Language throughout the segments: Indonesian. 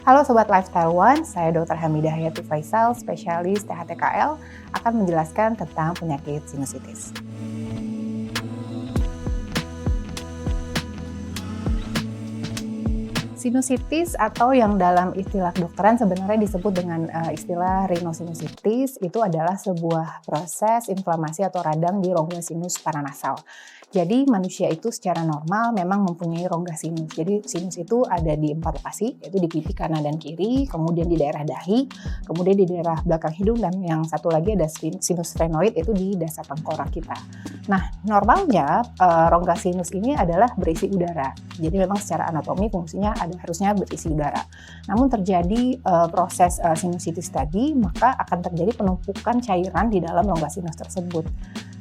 Halo Sobat Lifestyle One, saya Dr. Hamidah Hayati Faisal, spesialis THTKL, akan menjelaskan tentang penyakit sinusitis. Sinusitis atau yang dalam istilah kedokteran sebenarnya disebut dengan istilah rhinosinusitis, itu adalah sebuah proses inflamasi atau radang di rongga sinus paranasal. Jadi manusia itu secara normal memang mempunyai rongga sinus. Jadi sinus itu ada di 4 lokasi, yaitu di pipi kanan dan kiri, kemudian di daerah dahi, kemudian di daerah belakang hidung, dan yang satu lagi ada sinus sphenoid, itu di dasar tengkorak kita. Nah, normalnya rongga sinus ini adalah berisi udara. Jadi memang secara anatomi fungsinya harusnya berisi udara. Namun terjadi proses sinusitis tadi, maka akan terjadi penumpukan cairan di dalam rongga sinus tersebut.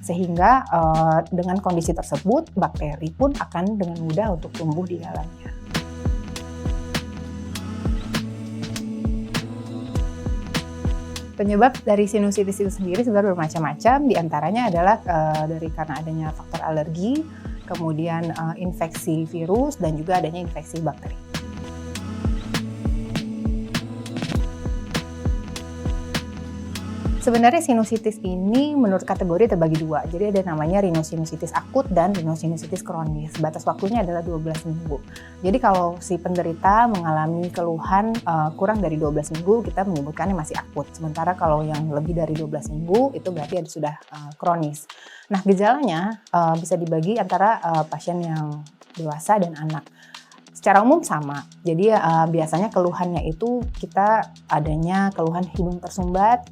Sehingga dengan kondisi tersebut, bakteri pun akan dengan mudah untuk tumbuh di dalamnya. Penyebab dari sinusitis itu sendiri sebenarnya bermacam-macam, diantaranya adalah karena adanya faktor alergi, kemudian infeksi virus, dan juga adanya infeksi bakteri. Sebenarnya sinusitis ini menurut kategori terbagi dua. Jadi ada namanya rhinosinusitis akut dan rhinosinusitis kronis. Batas waktunya adalah 12 minggu. Jadi kalau si penderita mengalami keluhan kurang dari 12 minggu, kita menyebutkannya masih akut. Sementara kalau yang lebih dari 12 minggu, itu berarti sudah kronis. Nah, gejalanya bisa dibagi antara pasien yang dewasa dan anak. Secara umum sama, jadi biasanya keluhannya itu kita adanya keluhan hidung tersumbat,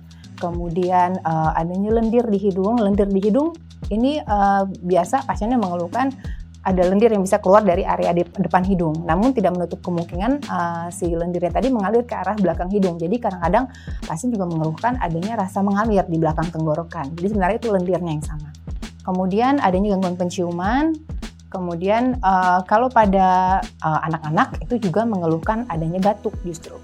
kemudian adanya lendir di hidung. Lendir di hidung ini biasa pasiennya mengeluhkan ada lendir yang bisa keluar dari area depan hidung. Namun tidak menutup kemungkinan si lendirnya tadi mengalir ke arah belakang hidung. Jadi kadang-kadang pasien juga mengeluhkan adanya rasa mengalir di belakang tenggorokan. Jadi sebenarnya itu lendirnya yang sama. Kemudian adanya gangguan penciuman. Kemudian kalau pada anak-anak itu juga mengeluhkan adanya batuk justru.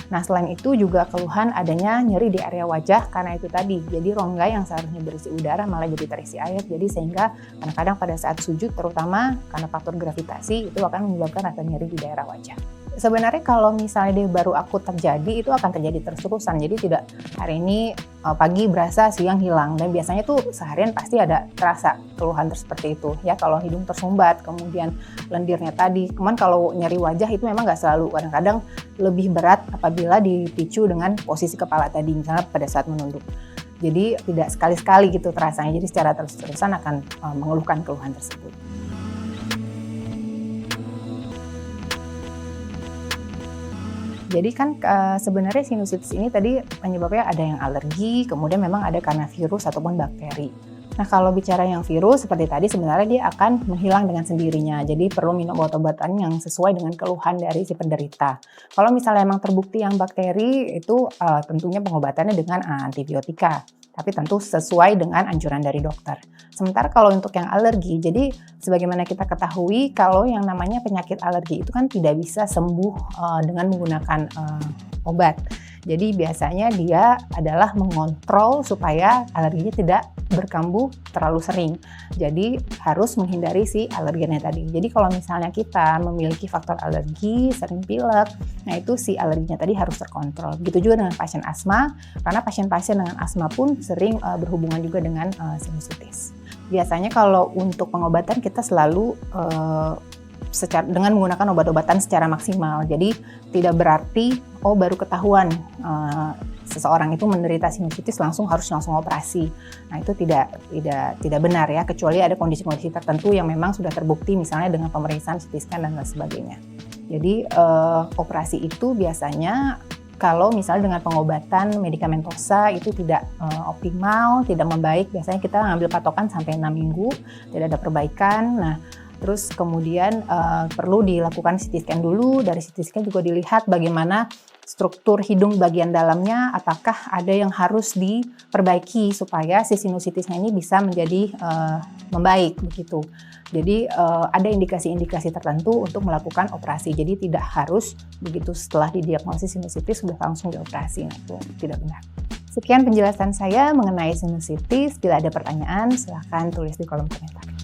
Nah, selain itu juga keluhan adanya nyeri di area wajah karena itu tadi. Jadi rongga yang seharusnya berisi udara malah jadi terisi air. Jadi sehingga kadang-kadang pada saat sujud, terutama karena faktor gravitasi, itu akan menyebabkan rasa nyeri di daerah wajah. Sebenarnya kalau misalnya dia baru akut terjadi, itu akan terjadi terus-terusan. Jadi tidak hari ini pagi berasa, siang hilang. Dan biasanya tuh seharian pasti ada terasa keluhan seperti itu. Ya, kalau hidung tersumbat, kemudian lendirnya tadi. Cuman kalau nyeri wajah itu memang nggak selalu. Kadang-kadang lebih berat apabila dipicu dengan posisi kepala tadi, misalnya pada saat menunduk. Jadi tidak sekali-sekali gitu terasanya. Jadi secara terus-terusan akan mengeluhkan keluhan tersebut. Jadi kan sebenarnya sinusitis ini tadi penyebabnya ada yang alergi, kemudian memang ada karena virus ataupun bakteri. Nah, kalau bicara yang virus seperti tadi, sebenarnya dia akan menghilang dengan sendirinya. Jadi perlu minum obat-obatan yang sesuai dengan keluhan dari si penderita. Kalau misalnya memang terbukti yang bakteri, itu tentunya pengobatannya dengan antibiotika. Tapi tentu sesuai dengan anjuran dari dokter. Sementara kalau untuk yang alergi, jadi sebagaimana kita ketahui kalau yang namanya penyakit alergi itu kan tidak bisa sembuh dengan menggunakan obat. Jadi biasanya dia adalah mengontrol supaya alerginya tidak berkambuh terlalu sering. Jadi harus menghindari si alergennya tadi. Jadi kalau misalnya kita memiliki faktor alergi, sering pilek, nah itu si alerginya tadi harus terkontrol. Begitu juga dengan pasien asma, karena pasien-pasien dengan asma pun sering berhubungan juga dengan sinusitis. Biasanya kalau untuk pengobatan kita selalu dengan menggunakan obat-obatan secara maksimal. Jadi tidak berarti baru ketahuan seseorang itu menderita sinusitis langsung operasi. Nah, itu tidak benar ya, kecuali ada kondisi-kondisi tertentu yang memang sudah terbukti, misalnya dengan pemeriksaan CT scan dan lain sebagainya. Jadi operasi itu biasanya kalau misalnya dengan pengobatan medikamentosa itu tidak optimal, tidak membaik, biasanya kita ngambil patokan sampai 6 minggu, tidak ada perbaikan. Nah, terus kemudian perlu dilakukan CT scan dulu. Dari CT scan juga dilihat bagaimana struktur hidung bagian dalamnya, apakah ada yang harus diperbaiki supaya si sinusitisnya ini bisa menjadi membaik begitu. Jadi ada indikasi-indikasi tertentu untuk melakukan operasi. Jadi tidak harus begitu setelah didiagnosis sinusitis sudah langsung dioperasi. Nah, itu tidak benar. Sekian penjelasan saya mengenai sinusitis. Bila ada pertanyaan, silakan tulis di kolom komentar.